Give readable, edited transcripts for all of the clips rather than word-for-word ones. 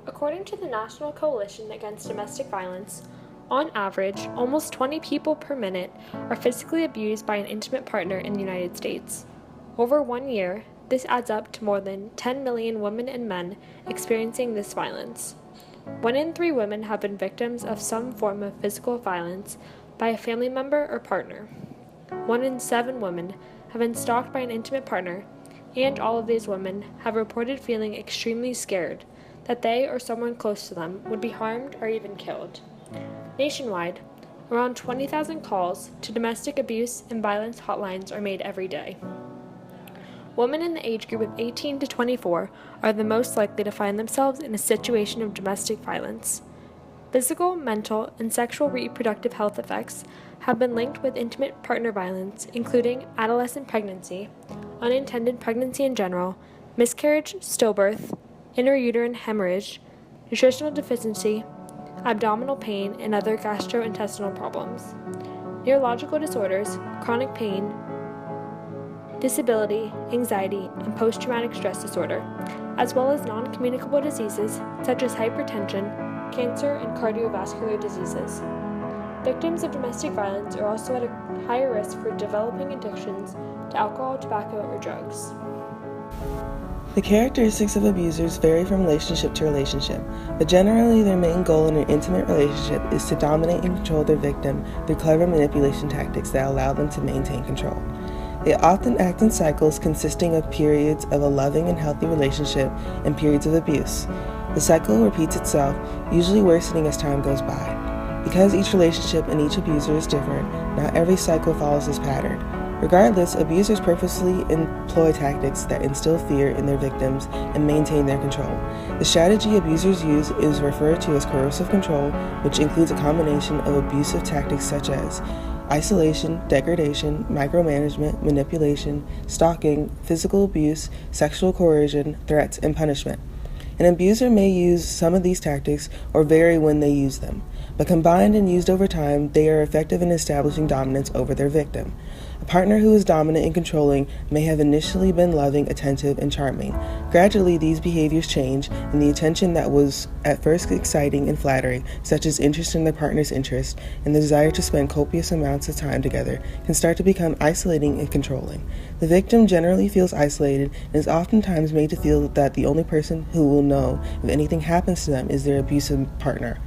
According to the National Coalition Against Domestic Violence, on average, almost 20 people per minute are physically abused by an intimate partner in the United States. Over 1 year, this adds up to more than 10 million women and men experiencing this violence. 1 in 3 women have been victims of some form of physical violence by a family member or partner. 1 in 7 women have been stalked by an intimate partner, and all of these women have reported feeling extremely scared that they or someone close to them would be harmed or even killed. Nationwide, around 20,000 calls to domestic abuse and violence hotlines are made every day. Women in the age group of 18 to 24 are the most likely to find themselves in a situation of domestic violence. Physical, mental, and sexual reproductive health effects have been linked with intimate partner violence, including adolescent pregnancy, unintended pregnancy in general, miscarriage, stillbirth, intrauterine hemorrhage, nutritional deficiency, abdominal pain, and other gastrointestinal problems. Neurological disorders, chronic pain, disability, anxiety, and post-traumatic stress disorder, as well as non-communicable diseases such as hypertension, cancer, and cardiovascular diseases. Victims of domestic violence are also at a higher risk for developing addictions to alcohol, tobacco, or drugs. The characteristics of abusers vary from relationship to relationship, but generally their main goal in an intimate relationship is to dominate and control their victim through clever manipulation tactics that allow them to maintain control. They often act in cycles consisting of periods of a loving and healthy relationship and periods of abuse. The cycle repeats itself, usually worsening as time goes by. Because each relationship and each abuser is different, not every cycle follows this pattern. Regardless, abusers purposely employ tactics that instill fear in their victims and maintain their control. The strategy abusers use is referred to as coercive control, which includes a combination of abusive tactics such as isolation, degradation, micromanagement, manipulation, stalking, physical abuse, sexual coercion, threats, and punishment. An abuser may use some of these tactics or vary when they use them, but combined and used over time, they are effective in establishing dominance over their victim. A partner who is dominant and controlling may have initially been loving, attentive, and charming. Gradually, these behaviors change, and the attention that was at first exciting and flattering, such as interest in their partner's interest and the desire to spend copious amounts of time together, can start to become isolating and controlling. The victim generally feels isolated and is oftentimes made to feel that the only person who will know if anything happens to them is their abusive partner.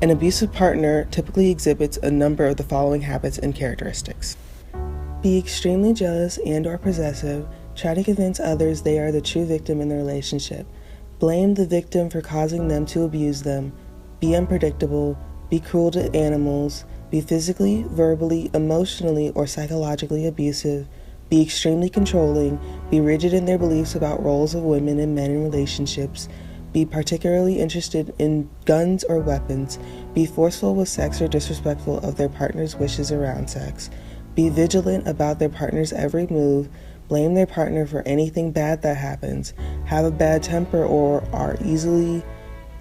An abusive partner typically exhibits a number of the following habits and characteristics. Be extremely jealous and/or possessive. Try to convince others they are the true victim in the relationship. Blame the victim for causing them to abuse them. Be unpredictable. Be cruel to animals. Be physically, verbally, emotionally, or psychologically abusive. Be extremely controlling. Be rigid in their beliefs about roles of women and men in relationships. Be particularly interested in guns or weapons. Be forceful with sex or disrespectful of their partner's wishes around sex. Be vigilant about their partner's every move. Blame their partner for anything bad that happens. Have a bad temper or are easily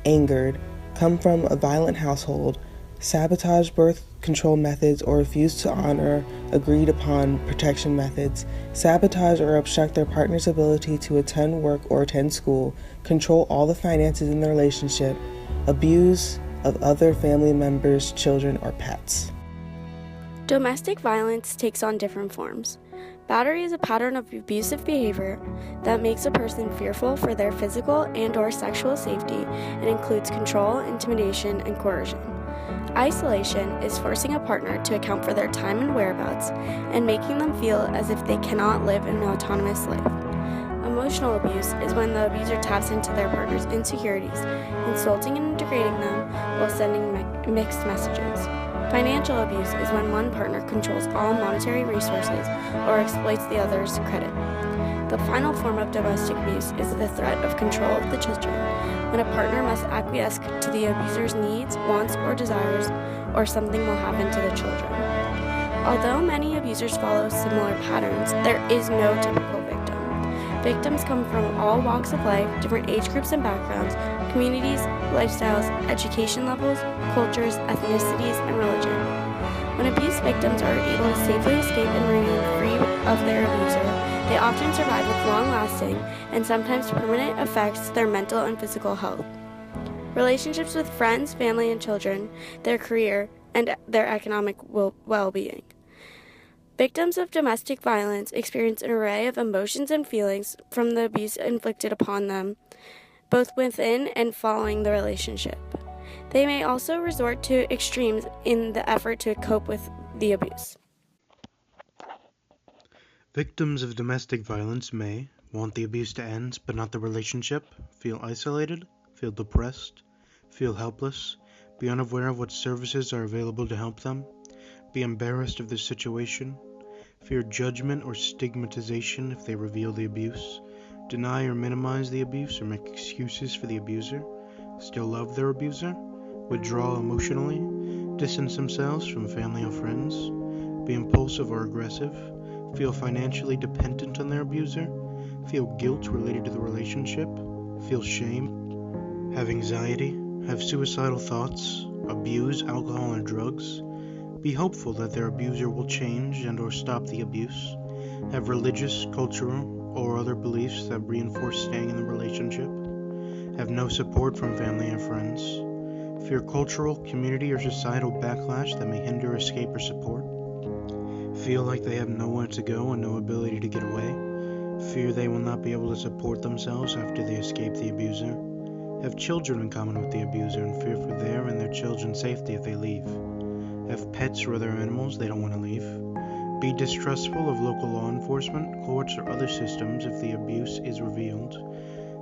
angered. Come from a violent household. Sabotage birth control methods or refuse to honor agreed upon protection methods. Sabotage or obstruct their partner's ability to attend work or attend school. Control all the finances in the relationship. Abuse of other family members, children, or pets. Domestic violence takes on different forms. Battery is a pattern of abusive behavior that makes a person fearful for their physical and/or sexual safety and includes control, intimidation, and coercion. Isolation is forcing a partner to account for their time and whereabouts and making them feel as if they cannot live an autonomous life. Emotional abuse is when the abuser taps into their partner's insecurities, insulting and degrading them while sending mixed messages. Financial abuse is when one partner controls all monetary resources or exploits the other's credit. The final form of domestic abuse is the threat of control of the children, when a partner must acquiesce to the abuser's needs, wants, or desires, or something will happen to the children. Although many abusers follow similar patterns, there is no typical victim. Victims come from all walks of life, different age groups and backgrounds, communities, lifestyles, education levels, cultures, ethnicities, and religion. When abuse victims are able to safely escape and remain free of their abuser, they often survive with long-lasting and sometimes permanent effects to their mental and physical health. relationships with friends, family, and children, their career, and their economic well-being. Victims of domestic violence experience an array of emotions and feelings from the abuse inflicted upon them, both within and following the relationship. They may also resort to extremes in the effort to cope with the abuse. Victims of domestic violence may want the abuse to end, but not the relationship, feel isolated, feel depressed, feel helpless, be unaware of what services are available to help them, be embarrassed of their situation, fear judgment or stigmatization if they reveal the abuse, deny or minimize the abuse or make excuses for the abuser, still love their abuser, withdraw emotionally, distance themselves from family or friends, be impulsive or aggressive, feel financially dependent on their abuser, feel guilt related to the relationship, feel shame, have anxiety, have suicidal thoughts, abuse alcohol and drugs, be hopeful that their abuser will change and or stop the abuse, have religious, cultural, or other beliefs that reinforce staying in the relationship, have no support from family and friends, fear cultural, community, or societal backlash that may hinder escape or support, feel like they have nowhere to go and no ability to get away, fear they will not be able to support themselves after they escape the abuser, have children in common with the abuser and fear for their and their children's safety if they leave, have pets or other animals they don't want to leave, be distrustful of local law enforcement, courts, or other systems if the abuse is revealed,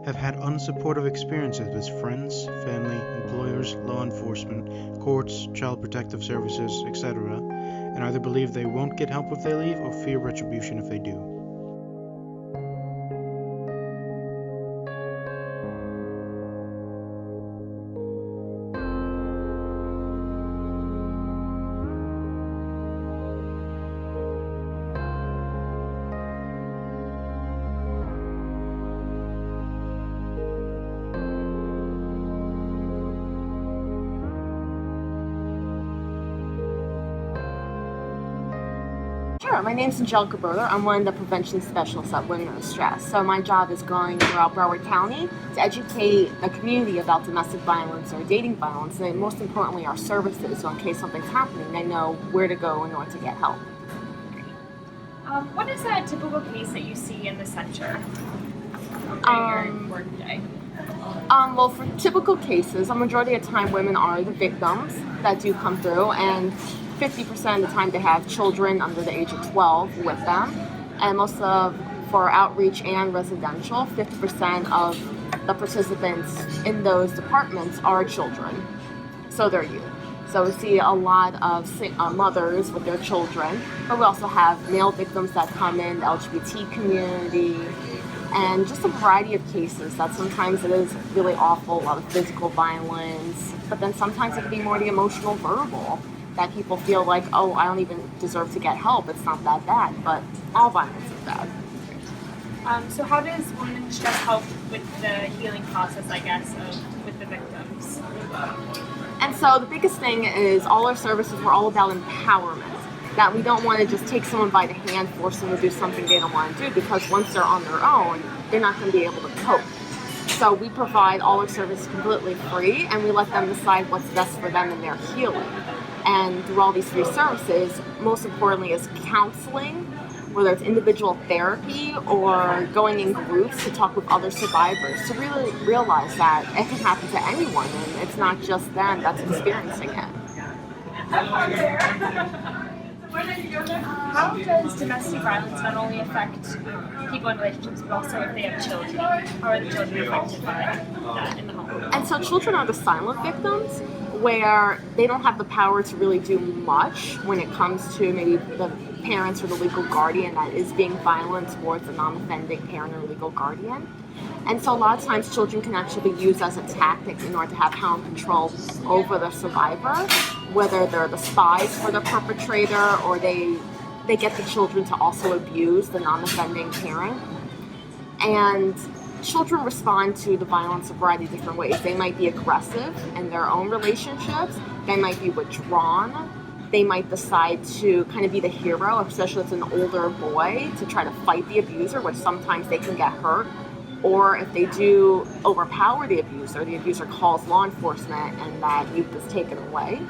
have had unsupportive experiences with friends, family, employers, law enforcement, courts, child protective services, etc., and either believe they won't get help if they leave or fear retribution if they do. Sure, my name is Angelica Broder. I'm one of the prevention specialists at Women Under Stress. So my job is going throughout Broward County to educate the community about domestic violence or dating violence, and most importantly our services, so in case something's happening, they know where to go in order to get help. What is a typical case that you see in the center during your work day? Well, for typical cases, a majority of the time women are the victims that do come through, and 50% of the time they have children under the age of 12 with them. And for outreach and residential, 50% of the participants in those departments are children. So they're youth. So we see a lot of mothers with their children, but we also have male victims that come in, the LGBT community, and just a variety of cases that sometimes it is really awful, a lot of physical violence, but then sometimes it can be more the emotional, verbal, that people feel like, oh, I don't even deserve to get help, it's not that bad, but all violence is bad. So how does Women in Distress help with the healing process, I guess, with the victims? And so the biggest thing is all our services were all about empowerment, that we don't want to just take someone by the hand, force them to do something they don't want to do, because once they're on their own, they're not going to be able to cope. So we provide all our services completely free, and we let them decide what's best for them in their healing. And through all these free services, most importantly is counseling, whether it's individual therapy or going in groups to talk with other survivors, to really realize that it can happen to anyone and it's not just them that's experiencing it. How does domestic violence not only affect people in relationships, but also if they have children? How are the children affected by that in the home? And so children are the silent victims, where they don't have the power to really do much when it comes to maybe the parents or the legal guardian that is being violent towards a non-offending parent or legal guardian. And so a lot of times children can actually be used as a tactic in order to have power and control over the survivor, whether they're the spies for the perpetrator or they get the children to also abuse the non-offending parent. And children respond to the violence a variety of different ways. They might be aggressive in their own relationships. They might be withdrawn. They might decide to kind of be the hero, especially if it's an older boy, to try to fight the abuser, which sometimes they can get hurt. Or if they do overpower the abuser calls law enforcement and that youth is taken away.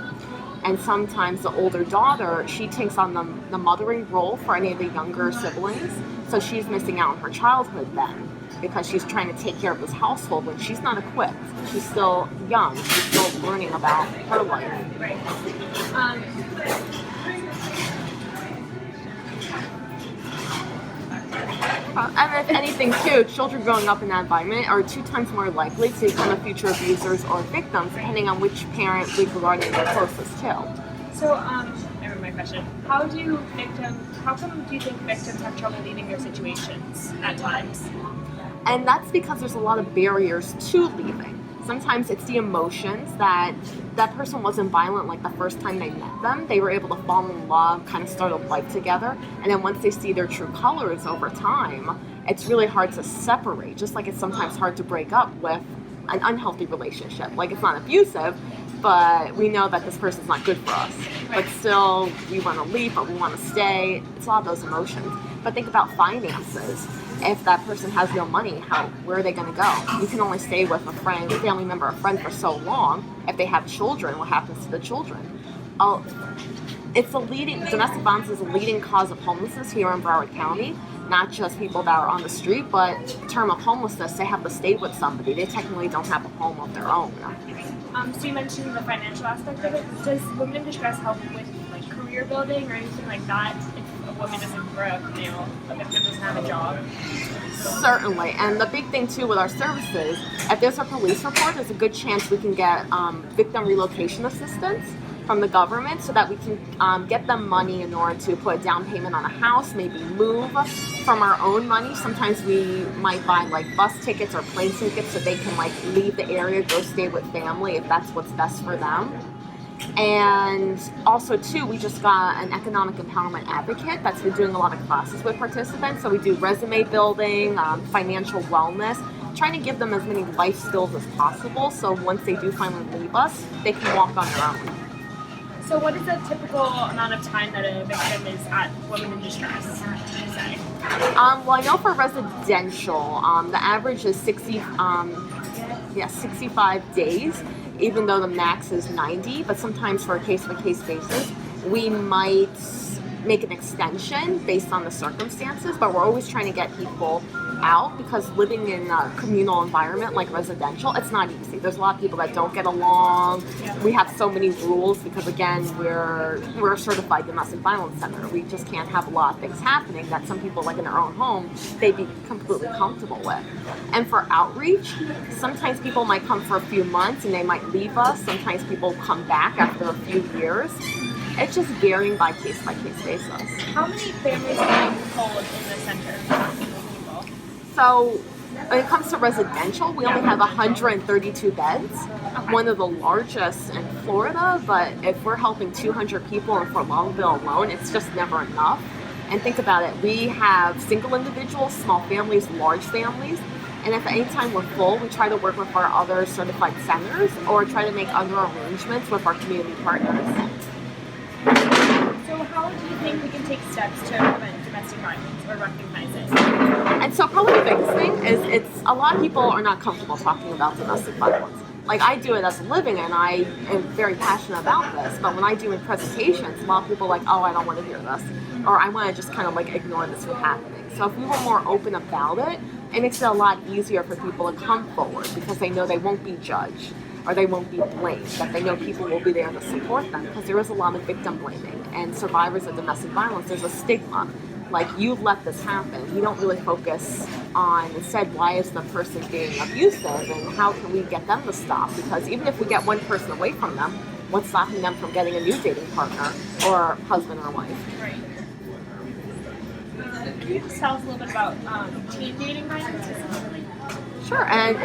And sometimes the older daughter, she takes on the mothering role for any of the younger siblings. So she's missing out on her childhood then because she's trying to take care of this household when she's not equipped. She's still young. She's still learning about her life. Right. And if anything, too, children growing up in that environment are 2 times more likely to become future abusers or victims, depending on which parent legal guardian they're closest to. So, I remember my question. How come do you think victims have trouble leaving their situations at times? And that's because there's a lot of barriers to leaving. Sometimes it's the emotions that person wasn't violent like the first time they met them. They were able to fall in love, kind of start a life together. And then once they see their true colors over time, it's really hard to separate. Just like it's sometimes hard to break up with an unhealthy relationship. Like it's not abusive, but we know that this person's not good for us. But still, we want to leave, but we want to stay. It's a lot of those emotions. But think about finances. If that person has no money, where are they going to go? You can only stay with a friend, family member, a friend for so long. If they have children, what happens to the children? Domestic violence is a leading cause of homelessness here in Broward County. Not just people that are on the street, but term of homelessness, they have to stay with somebody. They technically don't have a home of their own. So you mentioned the financial aspect of it. Does Women in Distress help with career building or anything like that? If a woman doesn't, or a victim doesn't have a job? Certainly, and the big thing too with our services, if there's a police report, there's a good chance we can get victim relocation assistance from the government so that we can get them money in order to put a down payment on a house, maybe move from our own money. Sometimes we might buy bus tickets or plane tickets so they can leave the area, go stay with family if that's what's best for them. And also too, we just got an economic empowerment advocate that's been doing a lot of classes with participants. So we do resume building, financial wellness, trying to give them as many life skills as possible so once they do finally leave us, they can walk on their own. So what is the typical amount of time that a victim is at Women in Distress, would you say? Well, I know for residential, the average is 65 days, even though the max is 90, but sometimes for a case-by-case basis, we might make an extension based on the circumstances, but we're always trying to get people out because living in a communal environment like residential, it's not easy. There's a lot of people that don't get along. We have so many rules because again, we're a certified domestic violence center. We just can't have a lot of things happening that some people in their own home, they'd be completely comfortable with. And for outreach, sometimes people might come for a few months and they might leave us. Sometimes people come back after a few years. It's just varying by case basis. How many families can you hold in the center? So when it comes to residential, we only have 132 beds, one of the largest in Florida, but if we're helping 200 people in Fort Lauderdale alone, it's just never enough. And think about it, we have single individuals, small families, large families, and if at any time we're full, we try to work with our other certified centers or try to make other arrangements with our community partners. So how do you think we can take steps to prevent domestic violence or recognize it? And so probably the biggest thing is it's a lot of people are not comfortable talking about domestic violence. I do it as a living and I am very passionate about this, but when I do in presentations, a lot of people are like, oh, I don't want to hear this, or I want to just kind of ignore this from happening. So if we were more open about it, it makes it a lot easier for people to come forward because they know they won't be judged or they won't be blamed, that they know people will be there to support them because there is a lot of victim blaming and survivors of domestic violence, there's a stigma. You let this happen. You don't really focus on, instead, why is the person being abusive and how can we get them to stop? Because even if we get one person away from them, what's stopping them from getting a new dating partner or husband or wife? Right. Can you just tell us a little bit about teen dating violence specifically? Sure, and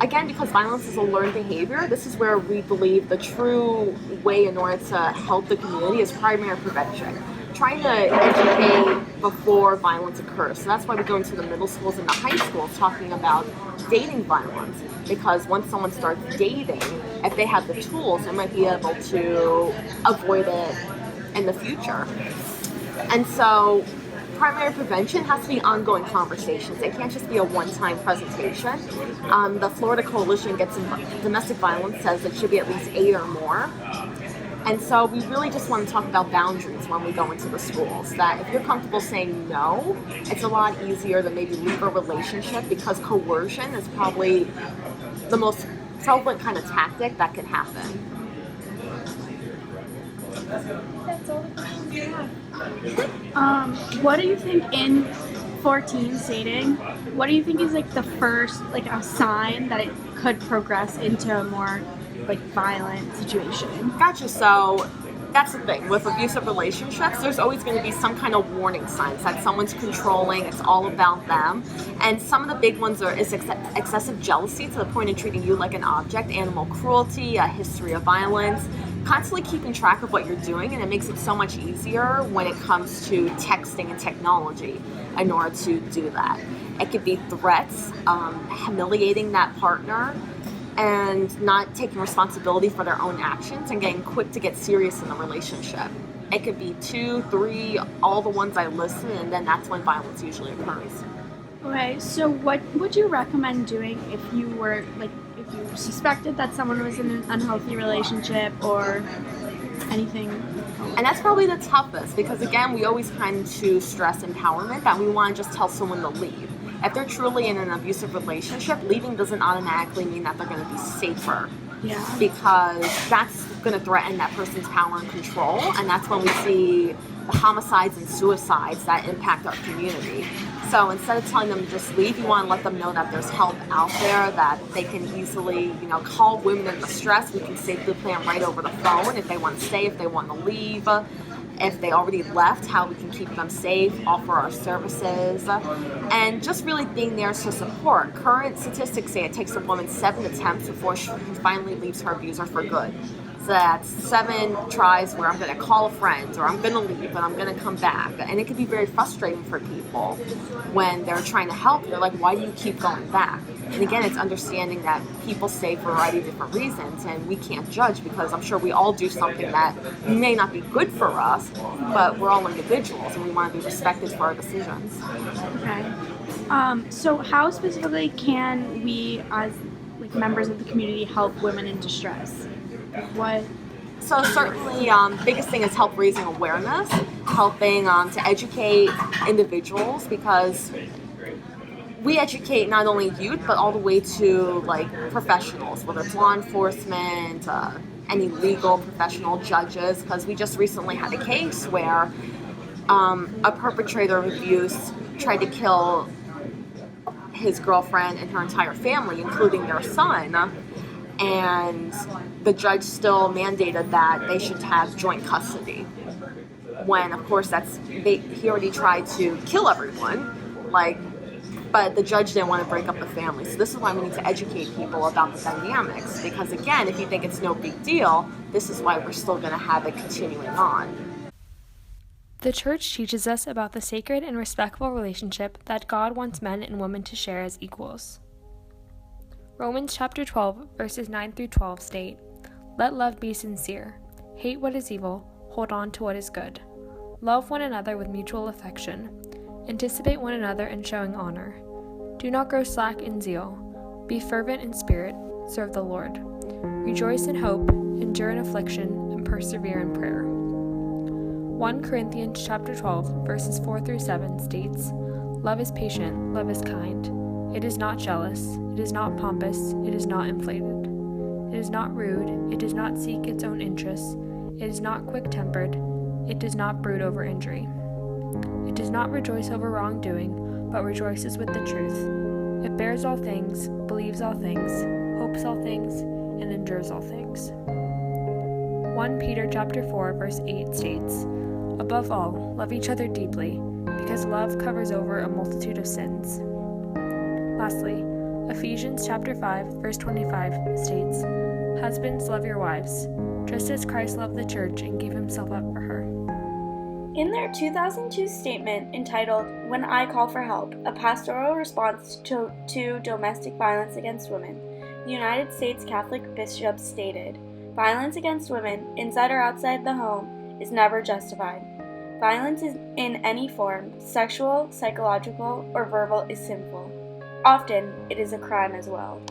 again, because violence is a learned behavior, this is where we believe the true way in order to help the community is primary prevention. Trying to educate before violence occurs. So that's why we go into the middle schools and the high schools talking about dating violence. Because once someone starts dating, if they have the tools, they might be able to avoid it in the future. And so primary prevention has to be ongoing conversations. It can't just be a one-time presentation. The Florida Coalition Against Domestic Violence says it should be at least 8 or more. And so we really just want to talk about boundaries when we go into the schools, that if you're comfortable saying no, it's a lot easier to maybe leave a relationship, because coercion is probably the most prevalent kind of tactic that can happen. That's all the questions I have. What do you think for teens dating, what do you think is like the first, like a sign that it could progress into a more like violent situation? Gotcha. So that's the thing with abusive relationships. There's always going to be some kind of warning signs that someone's controlling. It's all about them. And some of the big ones is excessive jealousy to the point of treating you like an object, animal cruelty, a history of violence, constantly keeping track of what you're doing, and it makes it so much easier when it comes to texting and technology in order to do that. It could be threats, humiliating that partner, and not taking responsibility for their own actions and getting quick to get serious in the relationship. It could be 2, 3, all the ones I listed, and then that's when violence usually occurs. Okay, so what would you recommend doing if you were if you suspected that someone was in an unhealthy relationship or anything? And that's probably the toughest, because again, we always kind to stress empowerment, that we want to just tell someone to leave. If they're truly in an abusive relationship, leaving doesn't automatically mean that they're going to be safer. Yeah. Because that's going to threaten that person's power and control, and that's when we see the homicides and suicides that impact our community. So instead of telling them to just leave, you want to let them know that there's help out there, that they can easily, call women in distress. We can safely plan right over the phone if they want to stay, if they want to leave. If they already left, how we can keep them safe, offer our services, and just really being there to support. Current statistics say it takes a woman 7 attempts before she finally leaves her abuser for good. So that's 7 tries where I'm going to call a friend, or I'm going to leave, and I'm going to come back. And it can be very frustrating for people when they're trying to help. They're like, why do you keep going back? And again, it's understanding that people stay for a variety of different reasons, and we can't judge, because I'm sure we all do something that may not be good for us, but we're all individuals, and we want to be respected for our decisions. Okay. So how specifically can we, as members of the community, help women in distress? What? So certainly, biggest thing is help raising awareness, helping to educate individuals, because we educate not only youth, but all the way to professionals, whether it's law enforcement, any legal professional, judges, because we just recently had a case where a perpetrator of abuse tried to kill his girlfriend and her entire family, including their son, and the judge still mandated that they should have joint custody, when of course he already tried to kill everyone, but the judge didn't want to break up the family. So this is why we need to educate people about the dynamics, because again, if you think it's no big deal, this is why we're still going to have it continuing on. The church teaches us about the sacred and respectful relationship that God wants men and women to share as equals. Romans chapter 12, verses 9 through 12 state, "Let love be sincere. Hate what is evil. Hold on to what is good. Love one another with mutual affection. Anticipate one another in showing honor. Do not grow slack in zeal. Be fervent in spirit. Serve the Lord. Rejoice in hope. Endure in affliction. And persevere in prayer." 1 Corinthians chapter 12, verses 4 through 7 states, "Love is patient. Love is kind. It is not jealous. It is not pompous. It is not inflated. It is not rude. It does not seek its own interests. It is not quick-tempered. It does not brood over injury. It does not rejoice over wrongdoing, but rejoices with the truth. It bears all things, believes all things, hopes all things, and endures all things." 1 Peter chapter 4, verse 8 states, "Above all, love each other deeply, because love covers over a multitude of sins." Lastly, Ephesians chapter 5, verse 25 states, "Husbands, love your wives, just as Christ loved the church and gave himself up for her." In their 2002 statement entitled "When I Call for Help, a Pastoral Response to Domestic Violence Against Women," the United States Catholic bishops stated, "Violence against women, inside or outside the home, is never justified. Violence in any form, sexual, psychological, or verbal, is sinful. Often, it is a crime as well.